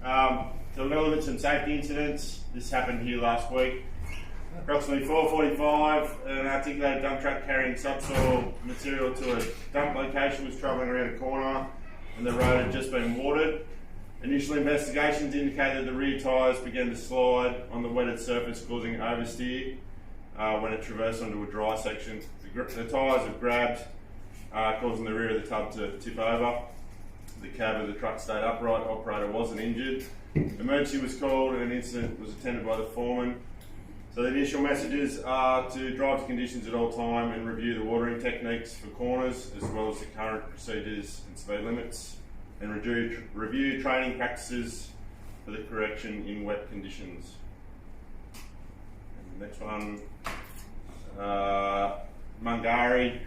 So we're going to look at some safety incidents. This happened here last week. Approximately 4:45, an articulated dump truck carrying subsoil material to a dump location was travelling around a corner and the road had just been watered. Initial investigations indicated the rear tyres began to slide on the wetted surface, causing oversteer when it traversed onto a dry section. The tyres have grabbed, causing the rear of the tub to tip over. The cab of the truck stayed upright. Operator wasn't injured. Emergency was called and an incident was attended by the foreman. So the initial messages are to drive to conditions at all time and review the watering techniques for corners as well as the current procedures and speed limits, and review training practices for the correction in wet conditions. And the next one, Mungari.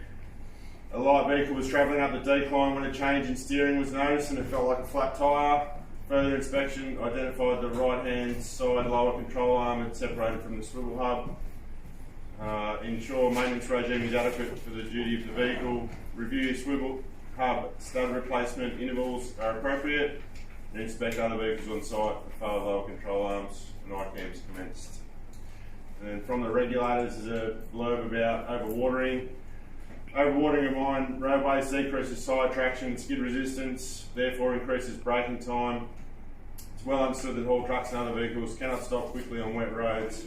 A light vehicle was travelling up the decline when a change in steering was noticed and it felt like a flat tyre. Further inspection identified the right-hand side lower control arm had separated from the swivel hub. Ensure maintenance regime is adequate for the duty of the vehicle. Review swivel hub stud replacement intervals are appropriate, and inspect other vehicles on site for failed lower control arms and ICAMs commenced. And then from the regulators is a blurb about overwatering. Overwatering of mine roadways decreases tyre traction and skid resistance, therefore increases braking time. It's well understood that haul trucks and other vehicles cannot stop quickly on wet roads.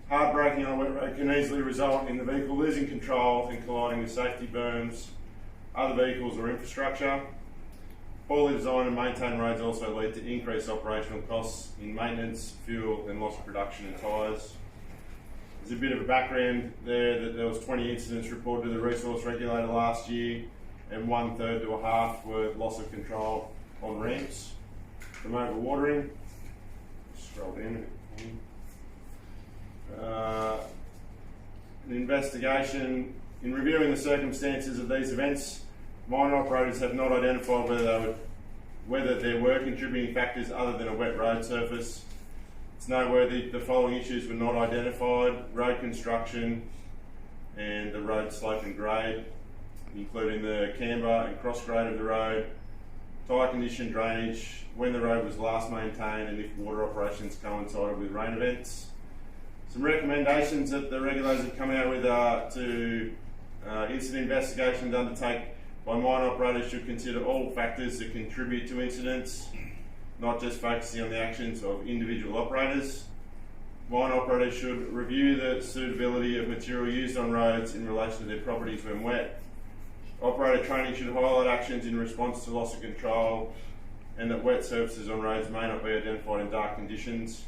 Hard braking on a wet road can easily result in the vehicle losing control and colliding with safety berms, other vehicles or infrastructure. Poorly designed and maintained roads also lead to increased operational costs in maintenance, fuel and loss of production in tyres. There's a bit of a background there that there was 20 incidents reported to the resource regulator last year, and 1/3 to a half were loss of control on ramps from overwatering. Scroll down. An investigation. In reviewing the circumstances of these events, mine operators have not identified whether there were contributing factors other than a wet road surface. It's noteworthy the following issues were not identified: road construction and the road slope and grade, including the camber and cross grade of the road, tyre condition, drainage, when the road was last maintained and if water operations coincided with rain events. Some recommendations that the regulators have come out with are to incident investigations undertaken by mine operators should consider all factors that contribute to incidents, not just focusing on the actions of individual operators. Mine operators should review the suitability of material used on roads in relation to their properties when wet. Operator training should highlight actions in response to loss of control and that wet surfaces on roads may not be identified in dark conditions.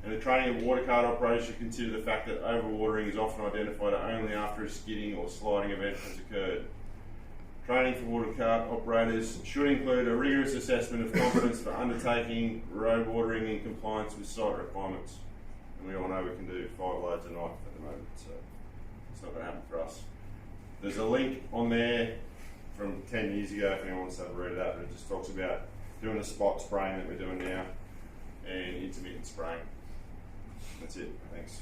And the training of water cart operators should consider the fact that overwatering is often identified only after a skidding or sliding event has occurred. Training for water cart operators should include a rigorous assessment of competence for undertaking road watering in compliance with site requirements. And we all know we can do 5 loads a night at the moment, so it's not going to happen for us. There's a link on there from 10 years ago if anyone wants to have a read of that, but it just talks about doing the spot spraying that we're doing now and intermittent spraying. That's it, thanks.